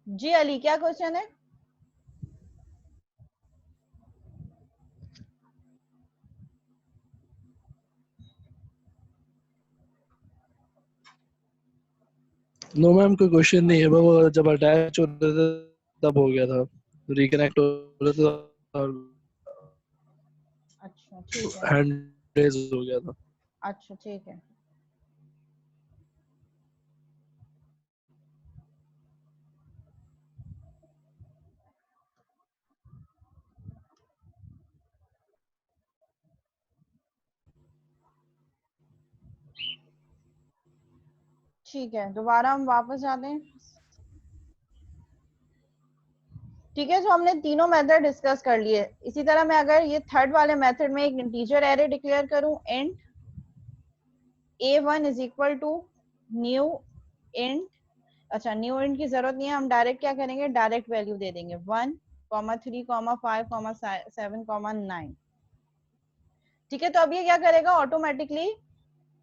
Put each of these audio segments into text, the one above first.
जी अली, क्या क्वेश्चन है? No ma'am, कोई क्वेश्चन नहीं है, वो जब अटैच हो रहे थे तब हो गया था, रिकनेक्ट हो रहे थे और अच्छा ठीक है, हैंड रेज हो गया था। अच्छा ठीक है। ठीक है, दोबारा हम वापस जाते हैं। ठीक है, जो हमने तीनों मेथड डिस्कस कर लिए, इसी तरह मैं अगर ये थर्ड वाले मेथड में एक इंटीजर एरे डिक्लेयर करूं, int a1 is equal to new int, अच्छा न्यू इंट की जरूरत नहीं है, हम डायरेक्ट क्या करेंगे, डायरेक्ट वैल्यू दे देंगे 1, 3, 5, 7, 9। ठीक है, तो अब ये क्या करेगा, ऑटोमेटिकली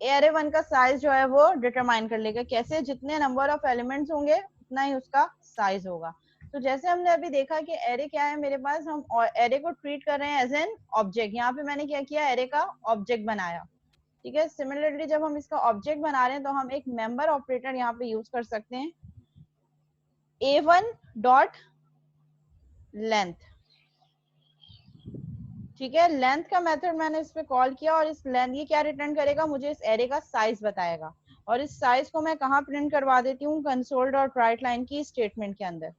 एरे 1 का साइज जो है वो डिटरमाइन कर लेगा। कैसे? जितने नंबर ऑफ एलिमेंट्स होंगे उतना ही उसका साइज होगा। तो जैसे हमने अभी देखा कि एरे क्या है मेरे पास, हम एरे को ट्रीट कर रहे हैं एज एन ऑब्जेक्ट। यहाँ पे मैंने क्या किया, एरे का ऑब्जेक्ट बनाया। ठीक है, सिमिलरली जब हम इसका ऑब्जेक्ट बना रहे हैं तो हम एक मेंबर ऑपरेटर यहाँ पे यूज कर सकते हैं, a1 डॉट लेंथ। ठीक है, लेंथ का मेथड मैंने इस पे कॉल किया और इस लेंथ ये क्या रिटर्न करेगा, मुझे इस एरे का साइज बताएगा। और इस साइज को मैं कहाँ प्रिंट करवा देती हूँ, कंसोल डॉट राइट लाइन की स्टेटमेंट के अंदर।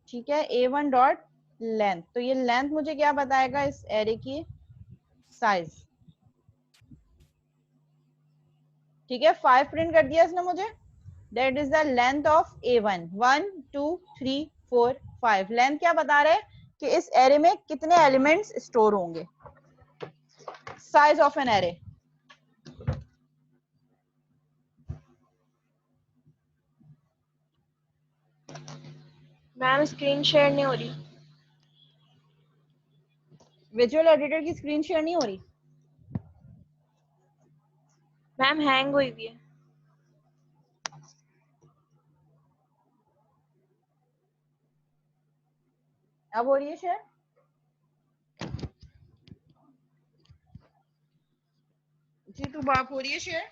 ठीक है, a1 डॉट लेंथ, तो ये लेंथ मुझे क्या बताएगा, इस एरे की साइज। ठीक है, 5 प्रिंट कर दिया इसने मुझे, that is the length of a1, 1 2 3 4 5। Length क्या बता रहे हैं कि इस एरे में कितने एलिमेंट्स स्टोर होंगे, size of an array. Ma'am screen share नहीं हो रही। विजुअल एडिटर की स्क्रीन शेयर नहीं हो रही? मैम हैंग हुई हुई है। अब हो रही है शेयर? जी तो बाप हो रही है शेयर?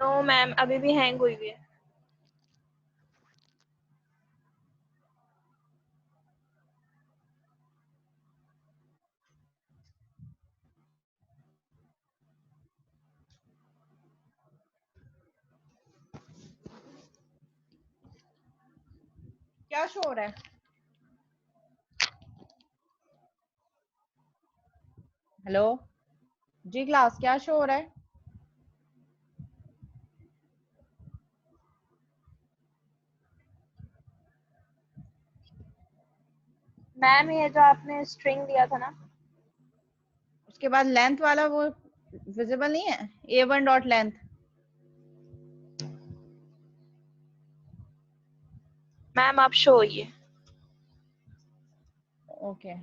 नो मैम, अभी भी हैंग हुई हुई है। क्या शो हो रहा है? हेलो जी क्लास, क्या शो हो रहा है? मैम ये जो आपने स्ट्रिंग दिया था ना, उसके बाद लेंथ वाला वो विजिबल नहीं है, a1 डॉट लेंथ। मैम आप शो होइए। ओके,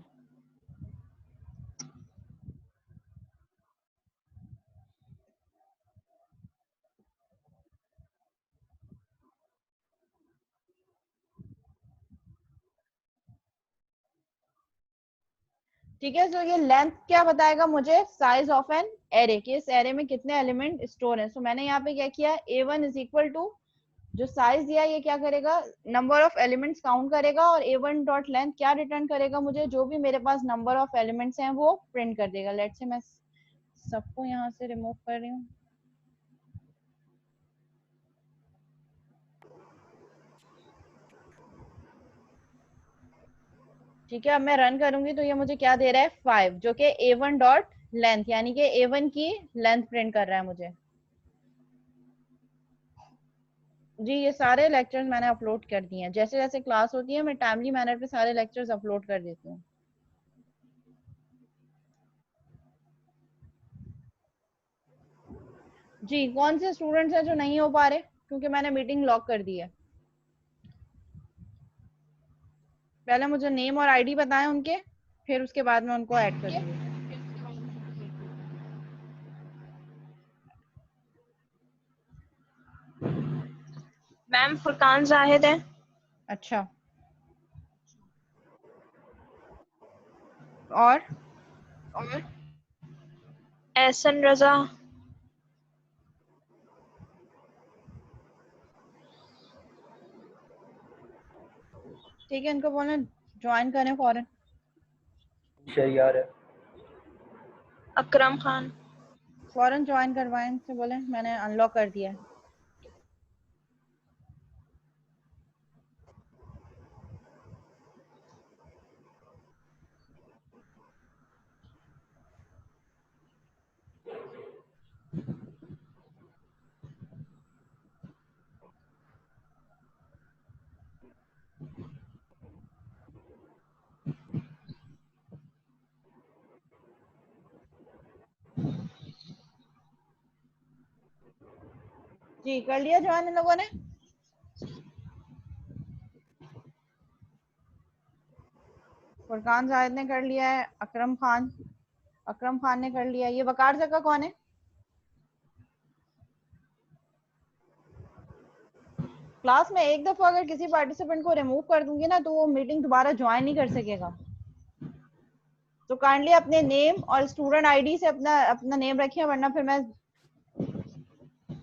ठीक है, तो ये लेंथ क्या बताएगा मुझे, साइज ऑफ एन एरे, कि इस एरे में कितने एलिमेंट स्टोर हैं। सो मैंने यहाँ पे क्या किया, A1 इज इक्वल टू जो साइज दिया ये क्या करेगा, नंबर ऑफ एलिमेंट्स काउंट करेगा, और A1 डॉट लेंथ क्या रिटर्न करेगा मुझे, जो भी मेरे पास नंबर ऑफ एलिमेंट्स हैं वो प्रिंट कर देगा। लेट्स से मैं सबको यहाँ से रिमूव कर रही हूँ। ठीक है, अब मैं रन करूंगी तो ये मुझे क्या दे रहा है, 5, जो कि A1 डॉट लेंथ यानी कि A1 की लेंथ प्रिंट कर रहा है मुझे। जी, ये सारे लेक्चर्स मैंने अपलोड कर दिए हैं, जैसे जैसे क्लास होती है मैं टाइमली मैनर पे सारे लेक्चर्स अपलोड कर देती हूँ। जी, कौन से स्टूडेंट्स हैं जो नहीं हो पा रहे, क्योंकि मैंने मीटिंग लॉक कर दी है। पहले मुझे नेम और आईडी बताएं उनके, फिर उसके बाद मैं उनको ऐड करूंगी। मैम फुरकान जाहिद है। अच्छा, और एहसन रजा। ठीक है, इनको बोलें ज्वाइन करें फौरन। शरियार है। अकरम खान। फौरन ज्वाइन करवाएं, इनसे बोलें मैंने अनलॉक कर दिया है। जी, कर लिया ज्वाइन इन लोगों ने। फुरकान जाहिद ने कर लिया है, अकरम खान ने कर लिया। ये वकार जका कौन है? क्लास में एक दफा अगर किसी पार्टिसिपेंट को रिमूव कर दूंगी ना तो वो मीटिंग दोबारा ज्वाइन नहीं कर सकेगा। तो काइंडली अपने नेम और स्टूडेंट आईडी से अपना अपना नेम रखिए, वरना फिर मैं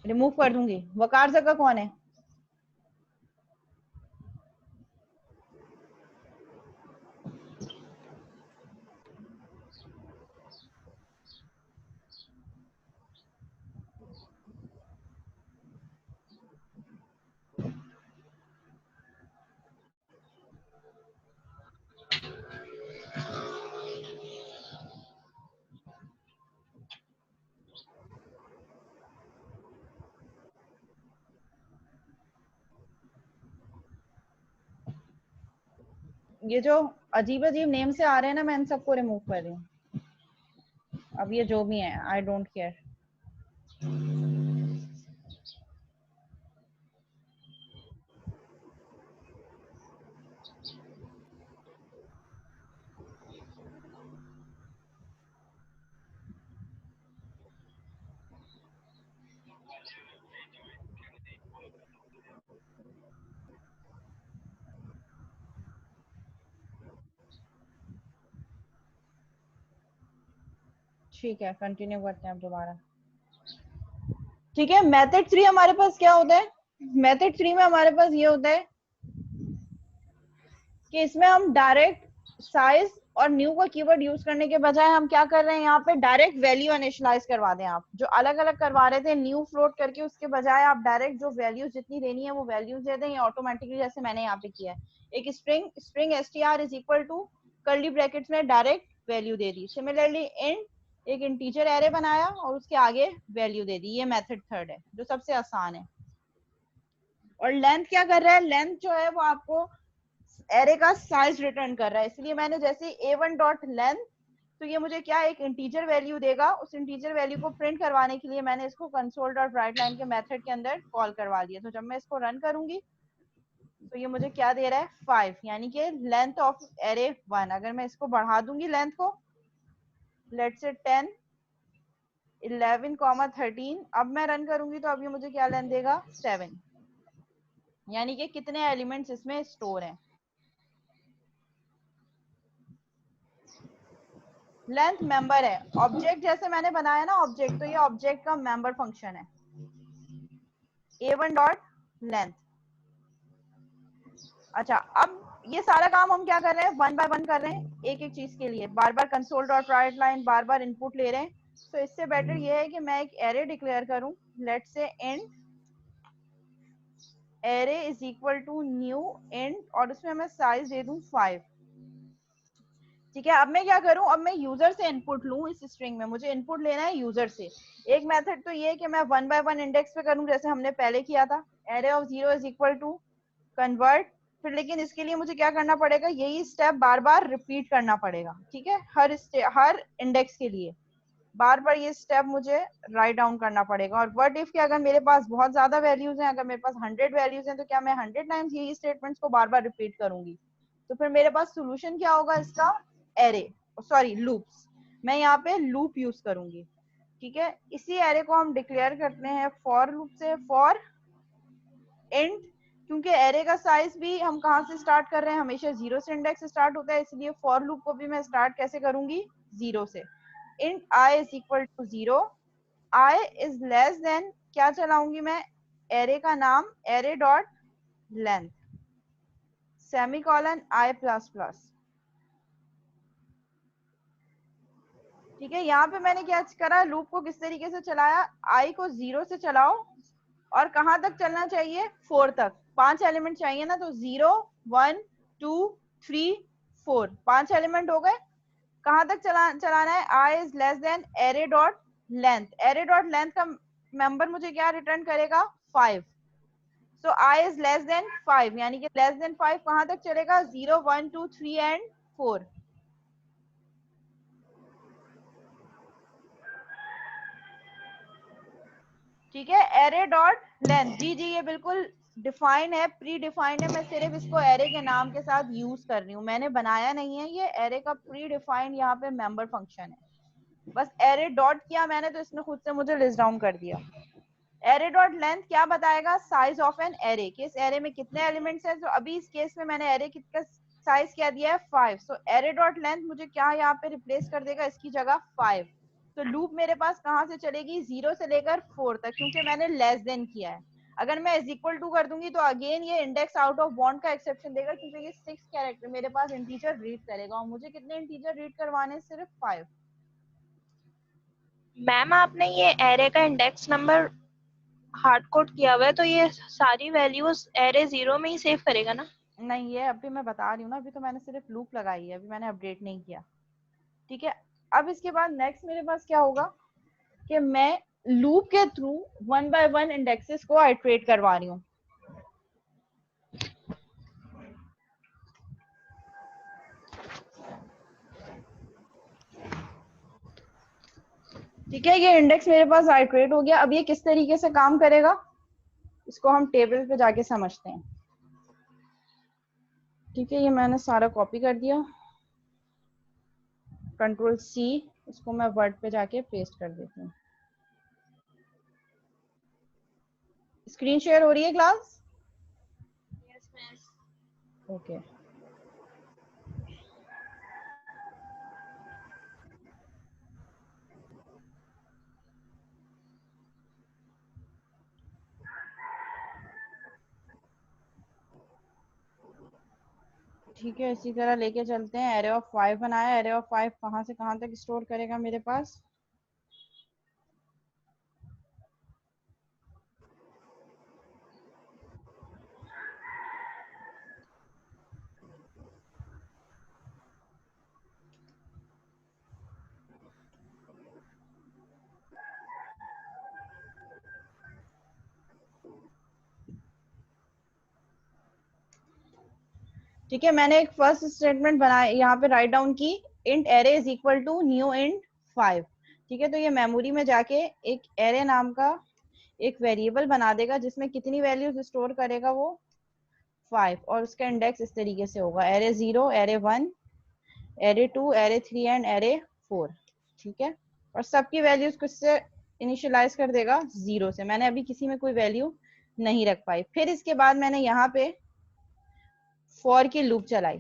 रिमूव कर दूंगी। वकार जका कौन है? ये जो अजीब अजीब नेम से आ रहे हैं ना, मैं इन सबको रिमूव कर रही हूँ। अब ये जो भी है, आई डोंट केयर। ठीक है, कंटिन्यू करते हैं अब दोबारा। ठीक है, मेथड 3 हमारे पास क्या होता है, मेथड 3 में हमारे पास ये होता है कि इसमें हम डायरेक्ट साइज और न्यू का कीवर्ड यूज करने के बजाय हम क्या कर रहे हैं, यहाँ पे डायरेक्ट वैल्यू इनिशियलाइज करवा दें। आप जो अलग अलग करवा रहे थे न्यू फ्लोट करके, उसके बजाय आप डायरेक्ट जो वैल्यूज जितनी देनी है वो वैल्यूज दे दें, ऑटोमेटिकली, जैसे मैंने यहाँ पे किया है। एक string str is equal to curly brackets में डायरेक्ट वैल्यू दे दी। सिमिलरली इंट एक इंटीजर एरे बनाया और उसके आगे वैल्यू दे दी। ये मेथड थर्ड है जो सबसे आसान है। और लेंथ क्या कर रहा है, लेंथ जो है वो आपको एरे का साइज रिटर्न कर रहा है। इसलिए मैंने जैसे A1 डॉट लेंथ, तो ये मुझे क्या एक इंटीजर वैल्यू देगा। उस इंटीजर वैल्यू को प्रिंट करवाने के लिए मैंने इसको कंसोल डॉट राइट लाइन के मेथड के अंदर कॉल करवा दिया। तो जब मैं इसको रन करूंगी तो ये मुझे क्या दे रहा है, 5, यानी कि लेंथ ऑफ एरे 1। अगर मैं इसको बढ़ा दूंगी लेंथ को, लेट्स से 10, 11, 13, अब मैं रन करूंगी तो अब ये मुझे क्या लेंथ देगा, 7, यानी कि कितने एलिमेंट्स इसमें स्टोर हैं। लेंथ मेंबर है, ऑब्जेक्ट जैसे मैंने बनाया ना ऑब्जेक्ट, तो ये ऑब्जेक्ट का मेंबर फंक्शन है a1 डॉट लेंथ। अच्छा, अब ये सारा काम हम क्या कर रहे हैं, वन बाय वन कर रहे हैं, एक एक चीज के लिए बार बार कंसोल डॉट राइट लाइन बार बार इनपुट ले रहे हैं। तो इससे बेटर ये है कि मैं एक एरे डिक्लेयर करूं, let's say int array is equal to new int, और उसमें मैं साइज दे दूं 5। ठीक है, अब मैं क्या करूं, अब मैं यूजर से इनपुट लूं, इस स्ट्रिंग में मुझे इनपुट लेना है यूजर से। एक मेथड तो ये है कि मैं वन बाय वन इंडेक्स पे करूं जैसे हमने पहले किया था, array of 0 is equal to convert. फिर लेकिन इसके लिए मुझे क्या करना पड़ेगा, यही स्टेप बार बार रिपीट करना पड़ेगा। ठीक है, हर इंडेक्स के लिए बार बार ये स्टेप मुझे राइट डाउन करना पड़ेगा। और व्हाट इफ कि अगर मेरे पास बहुत ज्यादा वैल्यूज हैं, अगर मेरे पास 100 वैल्यूज हैं, तो क्या मैं 100 टाइम्स यही स्टेटमेंट्स को बार बार रिपीट करूंगी? तो फिर मेरे पास सोल्यूशन क्या होगा इसका, एरे, सॉरी लूप्स। मैं यहाँ पे लूप यूज करूंगी। ठीक है, इसी एरे को हम डिक्लेयर करते हैं फॉर लूप से, फॉर इंट, क्योंकि एरे का साइज भी हम कहाँ से स्टार्ट कर रहे हैं, हमेशा 0 से इंडेक्स स्टार्ट होता है, इसलिए फॉर लूप को भी मैं स्टार्ट कैसे करूंगी, 0 से। Int i is equal to 0, I is less than, क्या चलाऊंगी मैं, एरे का नाम array dot length, semicolon i plus plus. ठीक है, यहाँ पे मैंने क्या करा, लूप को किस तरीके से चलाया, आई को 0 से चलाओ, और कहां तक चलना चाहिए, 4 तक। 5 एलिमेंट चाहिए ना, तो 0 1 2 3 4, 5 एलिमेंट हो गए। कहां तक चलाना है, I is less than array dot length, array dot length का मेंबर मुझे क्या रिटर्न करेगा, 5। So I is less than 5, यानी कि लेस देन 5 कहां तक चलेगा, 0 1 2 3 एंड 4। ठीक है, एरे डॉट लेंथ, जी जी ये बिल्कुल डिफाइन है, प्री डिफाइंड है, मैं सिर्फ इसको एरे के नाम के साथ यूज कर रही हूँ, मैंने बनाया नहीं है, ये एरे का प्री डिफाइंड यहाँ पे मेंबर फंक्शन है। बस एरे डॉट किया मैंने, तो इसने खुद से मुझे लिस्ट डाउन कर दिया। एरे डॉट लेंथ क्या बताएगा, साइज ऑफ एन एरे, कि इस एरे में कितने एलिमेंट्स हैं। तो अभी इस केस में मैंने एरे का साइज क्या दिया है, 5। सो एरे डॉट लेंथ मुझे क्या यहाँ पे रिप्लेस कर देगा, इसकी जगह 5। तो लूप मेरे पास कहाँ से चलेगी, 0 से लेकर 4 तक, क्योंकि मैंने लेस देन किया है। अगर मैं इज इक्वल टू कर दूंगी तो अगेन ये इंडेक्स आउट ऑफ बाउंड का एक्सेप्शन देगा, क्योंकि ये 6 कैरेक्टर मेरे पास इंटीजर रीड करेगा, और मुझे कितने इंटीजर रीड करवाने, सिर्फ 5। मैम आपने ये एरे का इंडेक्स नंबर हार्ड कोड किया हुआ है, तो ये सारी वैल्यूज एरे 0 में ही सेव करेगा ना? नहीं, ये अभी मैं बता रही हूँ ना, अभी तो मैंने सिर्फ लूप लगाई है, अभी मैंने अपडेट नहीं किया। ठीक है, अब इसके बाद नेक्स्ट मेरे पास क्या होगा, कि मैं लूप के through one by one indexes को आइटरेट करवा रही हूँ। ठीक है, ये इंडेक्स मेरे पास आइटरेट हो गया। अब ये किस तरीके से काम करेगा, इसको हम टेबल पे जाके समझते हैं। ठीक है, ये मैंने सारा कॉपी कर दिया, कंट्रोल सी, इसको मैं वर्ड पे जाके पेस्ट कर देती हूँ। स्क्रीन शेयर हो रही है क्लास? Yes ma'am. ओके। ठीक है, इसी तरह लेके चलते हैं। एरे ऑफ 5 बनाया, एरे ऑफ 5 कहाँ से कहाँ तक स्टोर करेगा मेरे पास, ठीक है, मैंने एक फर्स्ट स्टेटमेंट बनाया, यहाँ पे राइट डाउन की, int array is equal to new int 5। ठीक है, तो ये मेमोरी में जाके एक एरे नाम का एक वेरिएबल बना देगा, जिसमें कितनी वैल्यूज स्टोर करेगा, वो 5, और उसका इंडेक्स इस तरीके से होगा, array 0, array 1, array 2, array 3 and array 4। ठीक है, और सबकी वैल्यूज किससे इनिशियलाइज कर देगा, 0 से। मैंने अभी किसी में कोई वैल्यू नहीं रख पाई। फिर इसके बाद मैंने यहाँ पे फॉर की लूप चलाई।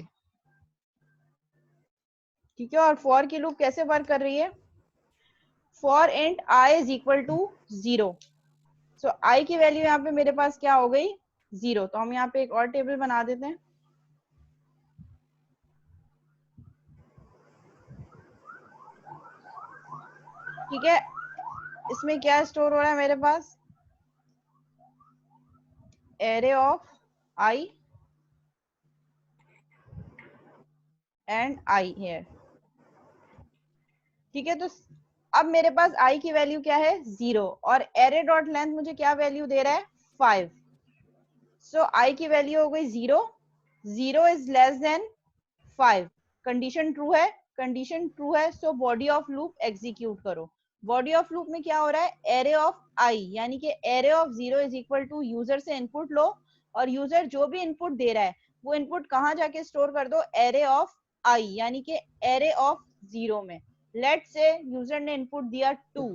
ठीक है, और फॉर की लूप कैसे वर्क कर रही है? For int i is equal to 0, so i की वैल्यू यहाँ पे मेरे पास क्या हो गई? 0। तो हम यहाँ पे एक और टेबल बना देते हैं। ठीक है, इसमें क्या स्टोर हो रहा है मेरे पास? Array of i and i here. ठीक है, तो अब मेरे पास i की वैल्यू क्या है? 0, और एरे डॉट लेंथ मुझे क्या वैल्यू दे रहा है? 5। सो i की वैल्यू हो गई 0, 0 is less than 5। Condition true है, कंडीशन ट्रू है, so body of loop execute करो। बॉडी ऑफ लूप में क्या हो रहा है? एरे ऑफ i, यानी कि array of 0 is equal to user से इनपुट लो, और यूजर जो भी इनपुट दे रहा है वो इनपुट कहाँ जाके स्टोर कर दो? एरे ऑफ i, यानी कि एरे ऑफ 0 में। लेट से यूजर ने इनपुट दिया 2,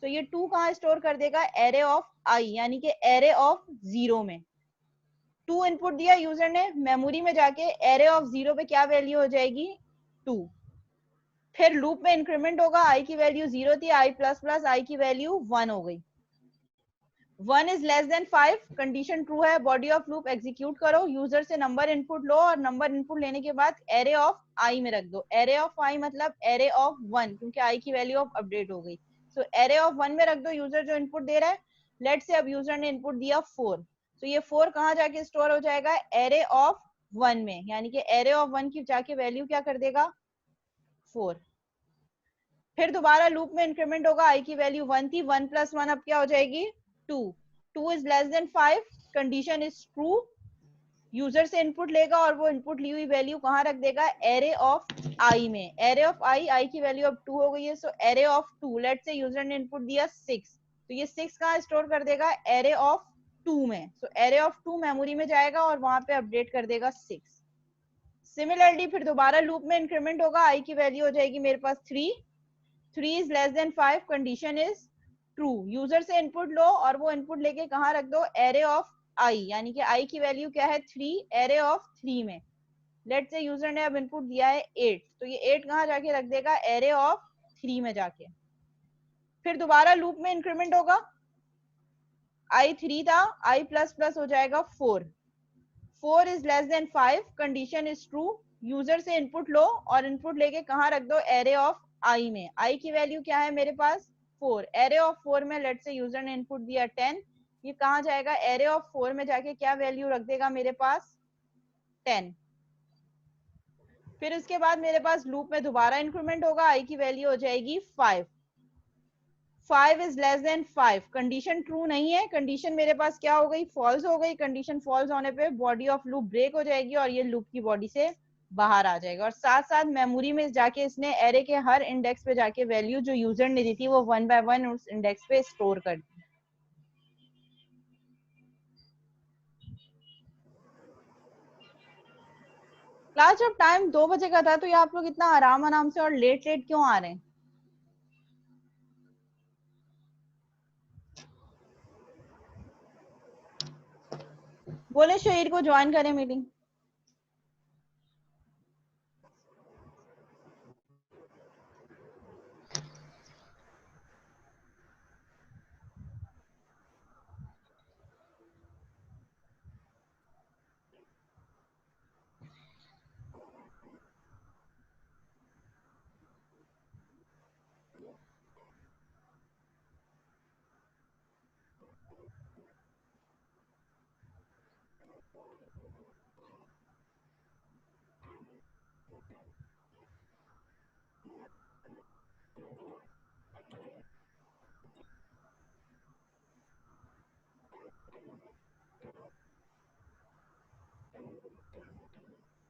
तो ये 2 कहाँ स्टोर कर देगा? एरे ऑफ i, यानी कि एरे ऑफ 0 में। 2 इनपुट दिया यूजर ने, मेमोरी में जाके एरे ऑफ 0 पे क्या वैल्यू हो जाएगी? 2। फिर लूप में इंक्रीमेंट होगा, i की वैल्यू 0 थी, i प्लस प्लस i की वैल्यू 1 हो गई। 1 is less than 5, condition true है, बॉडी ऑफ लूप एग्जीक्यूट करो, यूजर से नंबर इनपुट लो, और नंबर इनपुट लेने के बाद एरे ऑफ i में रख दो। एरे ऑफ i मतलब एरे ऑफ 1, क्योंकि i की वैल्यू अब अपडेट हो गई। सो एरे ऑफ 1 में रख दो यूजर जो इनपुट दे रहा है। लेट से अब यूजर ने इनपुट दिया 4, तो ये 4 कहाँ जाके स्टोर हो जाएगा? एरे ऑफ 1 में, यानी कि एरे ऑफ 1 की जाके वैल्यू क्या कर देगा? 4। फिर दोबारा लूप में इंक्रीमेंट होगा, i की वैल्यू 1 थी, 1 प्लस 1 अब क्या हो जाएगी? 2। 2 is less than 5, condition is true, user से इनपुट लेगा और वो इनपुट ली हुई वैल्यू कहाँ रख देगा? एरे ऑफ i में। एरे ऑफ i की वैल्यू अब 2 हो गई है, सो एरे ऑफ 2, लेट से यूजर ने इनपुट दिया 6, तो ये 6 कहाँ स्टोर कर देगा? एरे ऑफ 2 में। सो एरे ऑफ 2 मेमोरी में जाएगा और वहां पे अपडेट कर देगा 6। सिमिलरली फिर दोबारा लूप में इंक्रीमेंट होगा, i की वैल्यू हो जाएगी मेरे पास 3, 3 is less than 5, condition is true, user से इनपुट लो और वो इनपुट लेके कहाँ रख दो? एरे ऑफ i, यानी कि i की वैल्यू क्या है? 3, एरे ऑफ 3 में। लेट से यूजर ने अब इनपुट दिया है 8, तो ये 8 कहाँ जाके रख देगा? एरे ऑफ 3 में जाके। फिर दोबारा लूप में इंक्रीमेंट होगा, i 3 था, i प्लस प्लस हो जाएगा 4, 4 is less than 5, condition is true, user से इनपुट लो और इनपुट लेके कहाँ रख दो? एरे ऑफ i में। i की वैल्यू क्या है मेरे पास? 4, एरे ऑफ 4 में लेट से यूजर ने इनपुट दिया 10, ये कहाँ जाएगा? एरे ऑफ 4 में जाके क्या वैल्यू रख देगा मेरे पास? 10। फिर उसके बाद मेरे पास लूप में दोबारा इंक्रीमेंट होगा, i की वैल्यू हो जाएगी 5, 5 is less than 5, condition true नहीं है, कंडीशन मेरे पास क्या हो गई? फॉल्स हो गई। कंडीशन फॉल्स होने पे बॉडी ऑफ लूप ब्रेक हो जाएगी और ये लूप की बॉडी से बाहर आ जाएगा, और साथ साथ मेमोरी में जाके इसने एरे के हर इंडेक्स पे जाके वैल्यू जो यूजर ने दी थी वो 1 बाय 1 उस इंडेक्स पे स्टोर कर दी। क्लास जब टाइम 2 बजे का था तो ये आप लोग इतना आराम आराम से और लेट लेट क्यों आ रहे हैं? बोले शहीर को ज्वाइन करें मीटिंग।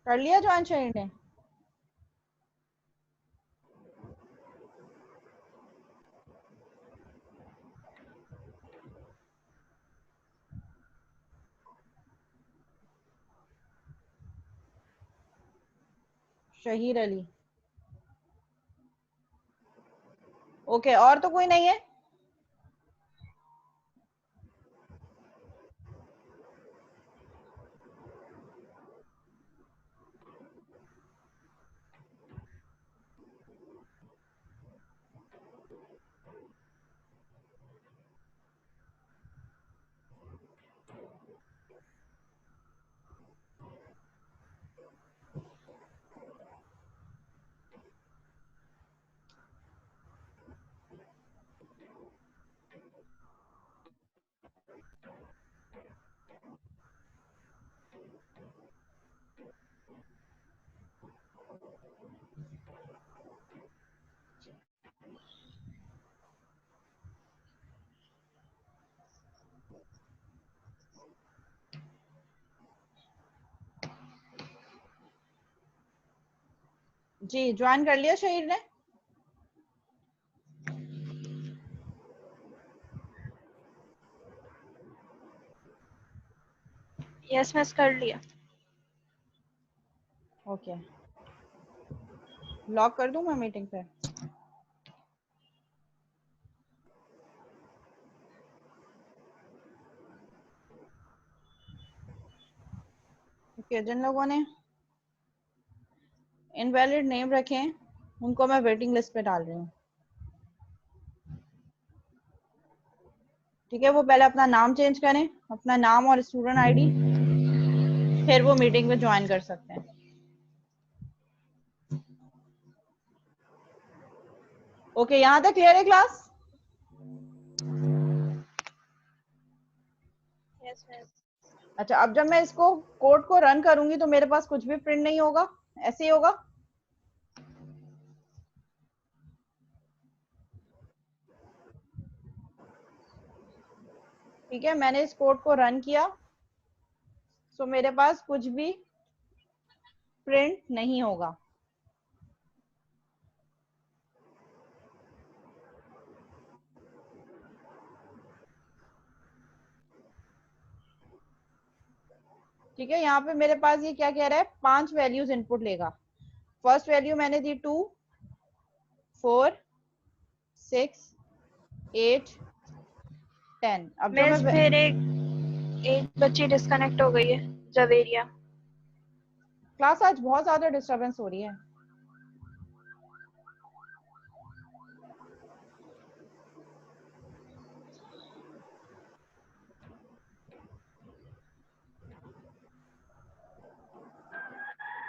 कर लिया ज्वाइन शहीर ने? शहीर अली, ओके, और तो कोई नहीं है? जी ज्वाइन कर लिया शहीद ने? यस मिस, कर लिया। ओके, लॉक कर दूं मैं मीटिंग पे? ओके, जिन लोगों ने इनवैलिड नेम रखे हैं उनको मैं वेटिंग लिस्ट पे डाल रही हूँ। ठीक है, वो पहले अपना नाम चेंज करें, अपना नाम और स्टूडेंट आईडी, फिर वो मीटिंग में ज्वाइन कर सकते हैं। ओके, यहाँ तक क्लियर है क्लास? Yes miss. अच्छा, अब जब मैं इसको कोड को रन करूंगी तो मेरे पास कुछ भी प्रिंट नहीं होगा, ऐसे ही होगा? ठीक है, मैंने इस कोड को रन किया, सो मेरे पास कुछ भी प्रिंट नहीं होगा। ठीक है, यहाँ पे मेरे पास ये क्या कह रहा है, 5 वैल्यूज इनपुट लेगा। फर्स्ट वैल्यू मैंने दी 2, 4, 6, 8, 10। अब जो मिस मैं फिर एक बच्ची डिस्कनेक्ट हो गई है, जवेरिया। क्लास आज बहुत ज्यादा डिस्टरबेंस हो रही है।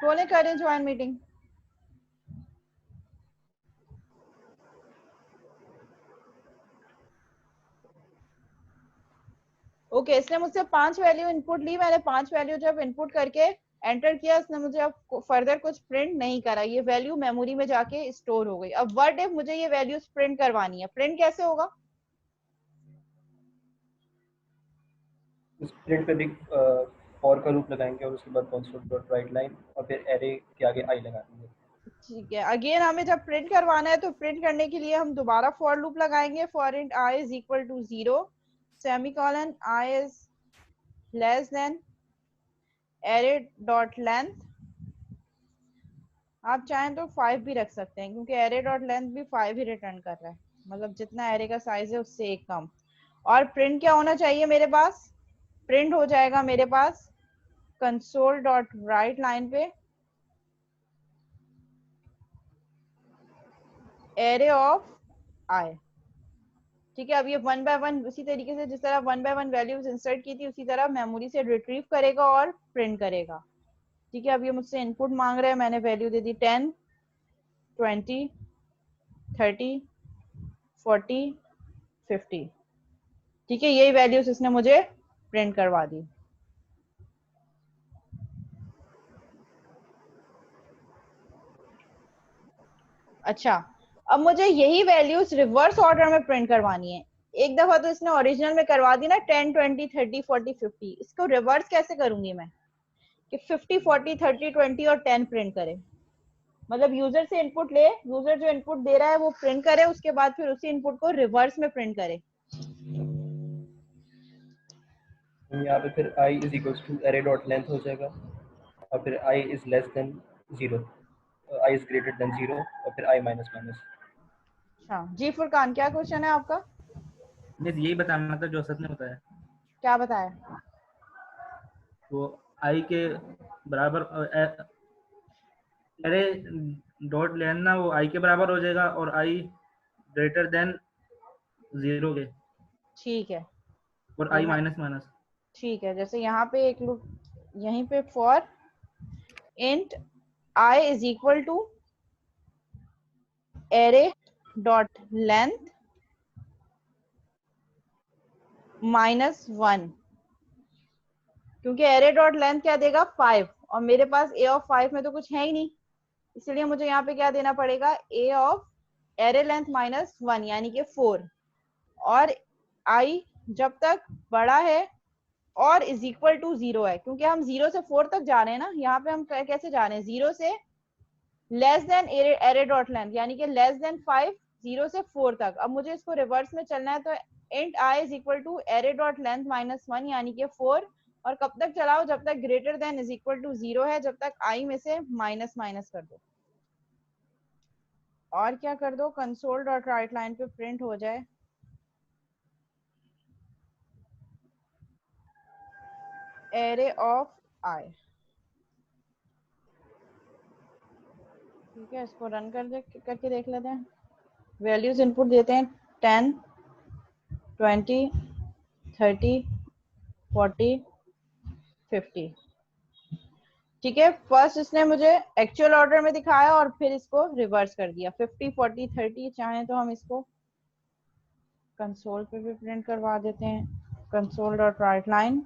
कौन करें ज्वाइन मीटिंग? ओके, इसने मुझसे 5 वैल्यू इनपुट ली, मैंने 5 वैल्यू जब इनपुट करके एंटर किया, इसने मुझे अब फर्दर कुछ प्रिंट नहीं करा, ये वैल्यू मेमोरी में जाके स्टोर हो गई। अब व्हाट इफ मुझे ये वैल्यूज प्रिंट करवानी है, प्रिंट कैसे होगा? उस प्रिंट पे भी फॉर का लूप लगाएंगे और उसके बाद कंसोल डॉट राइट लाइन और फिर एरे के आगे आई लगा देंगे। ठीक है, अगेन हमें जब प्रिंट करवाना है तो प्रिंट करने के लिए हम दोबारा फॉर लूप लगाएंगे। For int i is equal to 0, semicolon, i is less than array dot length, आप चाहें तो 5 भी रख सकते हैं क्योंकि एरे डॉट लेंथ भी 5 ही रिटर्न कर रहा है, मतलब जितना एरे का साइज है उससे एक कम। और प्रिंट क्या होना चाहिए मेरे पास? प्रिंट हो जाएगा मेरे पास कंसोल डॉट राइट लाइन पे एरे ऑफ आई। ठीक है, अब ये 1 बाय 1 उसी तरीके से जिस तरह 1 बाय 1 वैल्यूज इंसर्ट की थी उसी तरह मेमोरी से रिट्रीव करेगा और प्रिंट करेगा। ठीक है, अब ये मुझसे इनपुट मांग रहे हैं, मैंने वैल्यू दे दी 10, 20, 30, 40, 50। ठीक है, यही वैल्यूज इसने मुझे प्रिंट करवा दी। अच्छा, अब मुझे यही वैल्यूज रिवर्स ऑर्डर में प्रिंट करवानी है। एक दफा तो इसने ओरिजिनल में करवा दी ना 10, 20, 30, 40, 50, इसको रिवर्स कैसे करूंगी मैं कि 50, 40, 30, 20 और 10 प्रिंट करे? मतलब यूजर से इनपुट ले, यूजर जो इनपुट दे रहा है वो प्रिंट करे, उसके बाद फिर उसी इनपुट को रिवर्स में प्रिंट करे। यहाँ पे फिर I is equals to array dot length हो जाएगा और फिर I is less than 0, I is greater than 0 और फिर आई माइनस माइनस। अच्छा जी फुरकान, क्या क्वेश्चन है आपका? मिस यही बताना था जो असद ने बताया। क्या बताया? वो आई के बराबर अरे डॉट लेन ना, वो आई के बराबर हो जाएगा और आई ग्रेटर देन 0 के ठीक है, और तो आई मैं माइनस माइनस। ठीक है, जैसे यहाँ पे एक लूप, यहीं पे for int i is equal to array dot length -1, क्योंकि एरे डॉट लेंथ क्या देगा 5 और मेरे पास ए ऑफ 5 में तो कुछ है ही नहीं, इसलिए मुझे यहाँ पे क्या देना पड़ेगा, ए ऑफ एरे लेंथ -1 यानी कि 4। और आई जब तक बड़ा है और इज इक्वल टू 0 है, क्योंकि हम 0 से 4 तक जा रहे हैं ना, यहाँ पे हम कैसे जा रहे हैं 0 से less than array dot length, यानी कि लेस देन 5, 0 से 4 तक। अब मुझे इसको रिवर्स में चलना है, तो int i is equal to array dot length -1 यानी कि 4, और कब तक चलाओ, जब तक greater than is equal to 0 है, जब तक आई में से माइनस माइनस कर दो। और क्या कर दो, कंसोल डॉट राइट लाइन पे प्रिंट हो जाए एरे ऑफ आई। ठीक है, इसको रन करके देख लेते हैं। वैल्यूज इनपुट देते हैं 10, 20, 30, 40, 50। ठीक है, फर्स्ट इसने मुझे एक्चुअल ऑर्डर में दिखाया और फिर इसको रिवर्स कर दिया 50, 40, 30। चाहें तो हम इसको कंसोल पे भी प्रिंट करवा देते हैं, console dot right line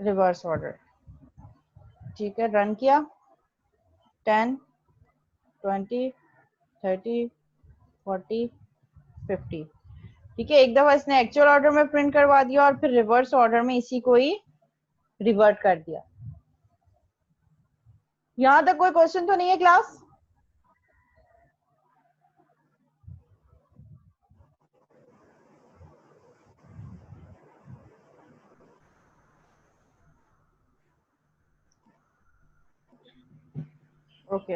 reverse order. ठीक है, रन किया 10, 20, 30, 40, 50। ठीक है, एक दफा इसने एक्चुअल ऑर्डर में प्रिंट करवा दिया और फिर रिवर्स ऑर्डर में इसी को ही रिवर्ट कर दिया। यहां तक कोई क्वेश्चन तो नहीं है क्लास? ओके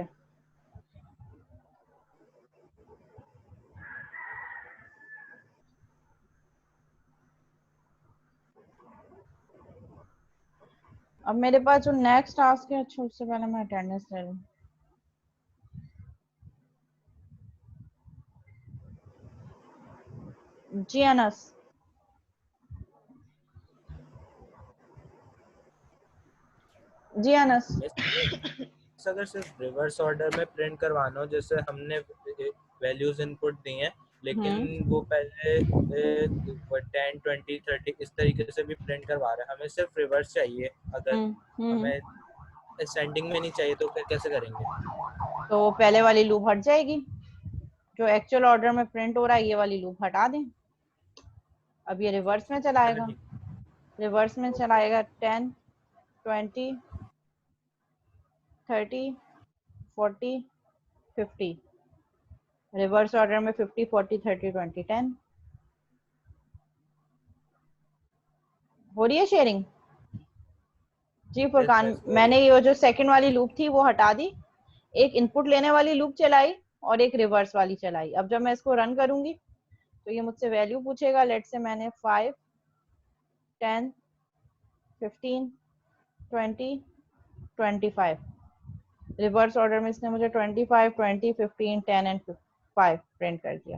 अब मेरे पास जो नेक्स्ट टास्क है, अच्छा उससे पहले मैं अटेंडेंस ले लूं। जी अनस, जी अनस। अगर सिर्फ रिवर्स ऑर्डर में प्रिंट करवाना हो, जैसे हमने वैल्यूज इनपुट दी हैं लेकिन वो पहले 10, 20, 30 इस तरीके से भी प्रिंट करवा रहे हैं, हमें सिर्फ रिवर्स चाहिए, अगर हमें असेंडिंग में नहीं चाहिए तो फिर कैसे करेंगे? तो पहले वाली लूप हट जाएगी, जो एक्चुअल ऑर्डर में प्रिंट हो रहा है ये वाली लूप हटा दें। अब ये रिवर्स में चलाएगा, रिवर्स में चलाएगा 10, 20, 30, 40, 50। रिवर्स ऑर्डर में 50, 40, 30, 20, 10। हो रही है शेयरिंग? जी फुरकान, मैंने ये जो सेकंड वाली लूप थी वो हटा दी, एक इनपुट लेने वाली लूप चलाई और एक रिवर्स वाली चलाई। अब जब मैं इसको रन करूंगी तो ये मुझसे वैल्यू पूछेगा। लेट से मैंने 5, 10, 15, 20, 25। रिवर्स ऑर्डर में इसने मुझे 25, 20, 15, 10 एंड 5 प्रिंट कर दिया।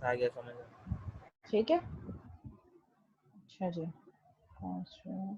आ गया समझ में। ठीक है, अच्छा जी। अच्छा,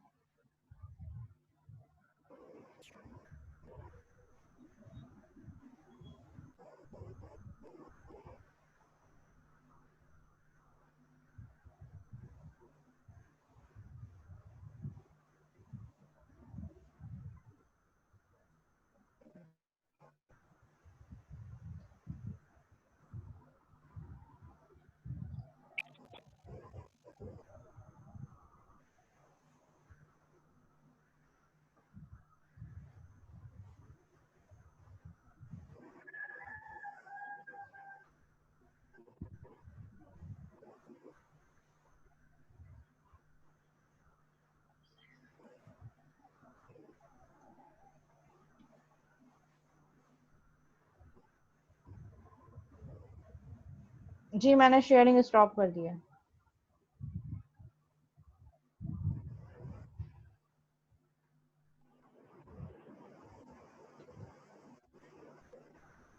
जी मैंने शेयरिंग स्टॉप कर दिया।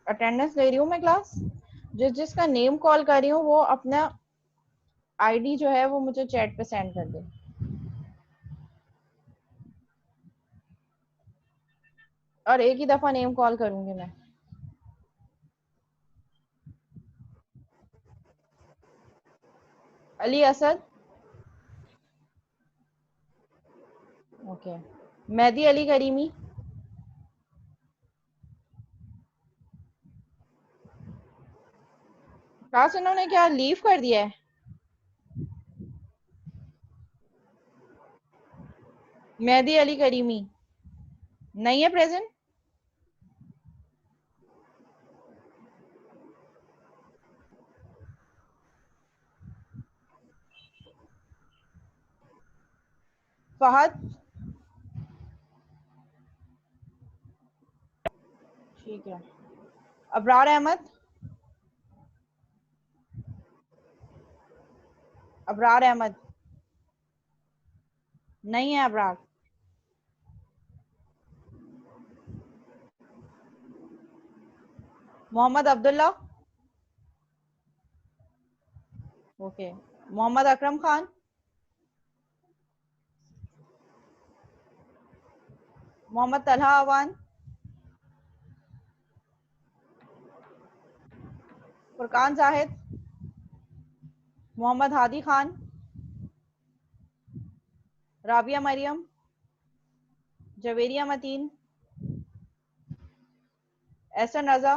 अटेंडेंस ले रही हूँ मैं क्लास, जिसका नेम कॉल कर रही हूँ वो अपना आईडी जो है वो मुझे चैट पे सेंड कर दे। और एक ही दफा नेम कॉल करूंगी मैं। अली असद, ओके। मेहदी अली करीमी, क्लास इन्होंने क्या लीव कर दिया है? मेहदी अली करीमी नहीं है प्रेजेंट। फहद ठीक है। अबरार अहमद, अबरार अहमद नहीं है। अबरार मोहम्मद अब्दुल्ला ओके। मोहम्मद अकरम खान, मोहम्मद तलहा अवान, फुरकान जाहिद, मोहम्मद हादी खान, राबिया मरियम, जवेरिया मतीन, एहसन रजा,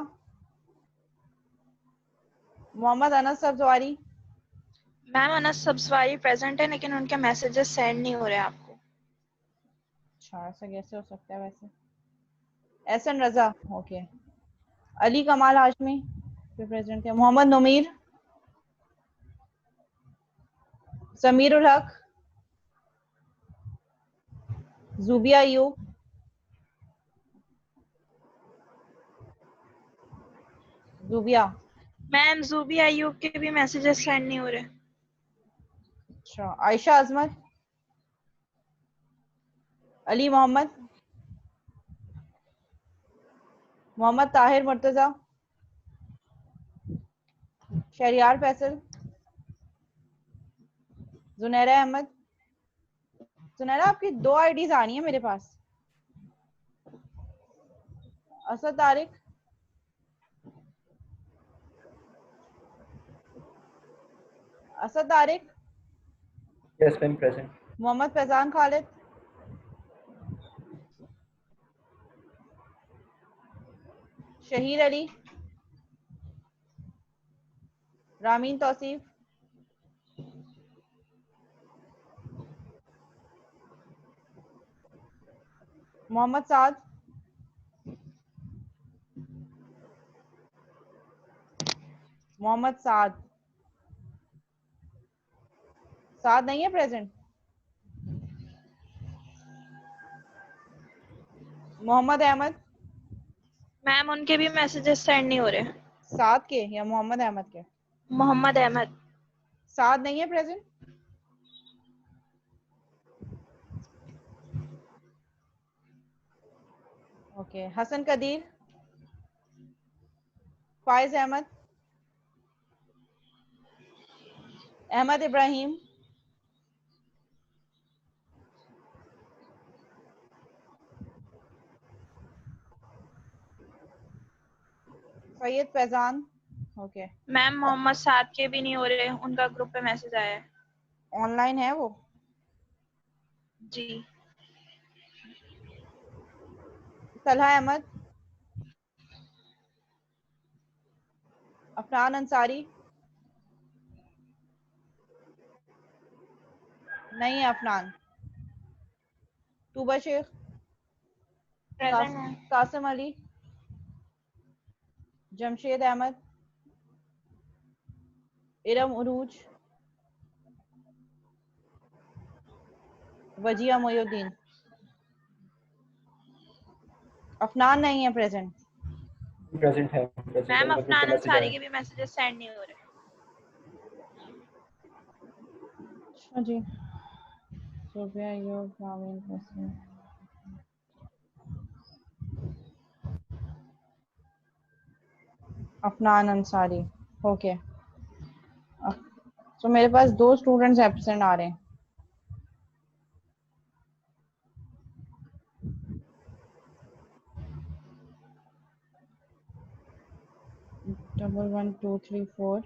मोहम्मद अनस सब्जवारी। मैम अनस सब्सवारी प्रेजेंट है लेकिन उनके मैसेजेस सेंड नहीं हो रहे आपको। अच्छा ऐसा कैसे हो सकता है वैसे। एहसन रजा ओके। अली कमाल हाशमी प्रेजेंट है। मोहम्मद नमीर, समीर उल हक, जुबिया अयूब, जुबिया मैम जूबी अयूब के भी मैसेजेस सेंड नहीं हो रहे। अच्छा। आयशा अजमत, अली मोहम्मद, मोहम्मद ताहिर मुर्तजा, शहरियार फैसल, जुनैरा अहमद। जुनैरा आपकी 2 आईडीज आ रही है मेरे पास। Asad Tariq, Asad Tariq, Yes, I'm present. Mohammad Faizan Khalid, Shaheer Ali, Ramin Tausif, Mohammad साद, मोहम्मद साद, साद नहीं है प्रेजेंट। मोहम्मद अहमद, मैम उनके भी मैसेजेस सेंड नहीं हो रहे। साद के या मोहम्मद अहमद के। मोहम्मद अहमद। साद नहीं है present. Okay. Hasan Qadir, Faiz Ahmed, Ahmed Ibrahim, Syed Faizan okay. Ma'am Mohammad Saad के भी नहीं हो रहे, उनका ग्रुप पे मैसेज आया है। ऑनलाइन है वो। जी। तलहा अहमद, अफनान अंसारी नहीं है। अफनान। तूबा शेख, प्रेजेंट है। कासिम अली, जमशेद अहमद, इरम उरूज, वजिया मोयुद्दीन। अफनान नहीं है प्रेजेंट। Present है, present है, मैम उनका ग्रुप पे अफनान मैसेज अंसारी आया। के भी मैसेजेस सेंड नहीं हो रहे। अच्छा जी। सोफिया अय्यूब, रामीन तौसीफ, अफनान अंसारी ओके। तो मेरे पास 2 स्टूडेंट्स एब्सेंट आ रहे हैं। डबल 1 2 3 4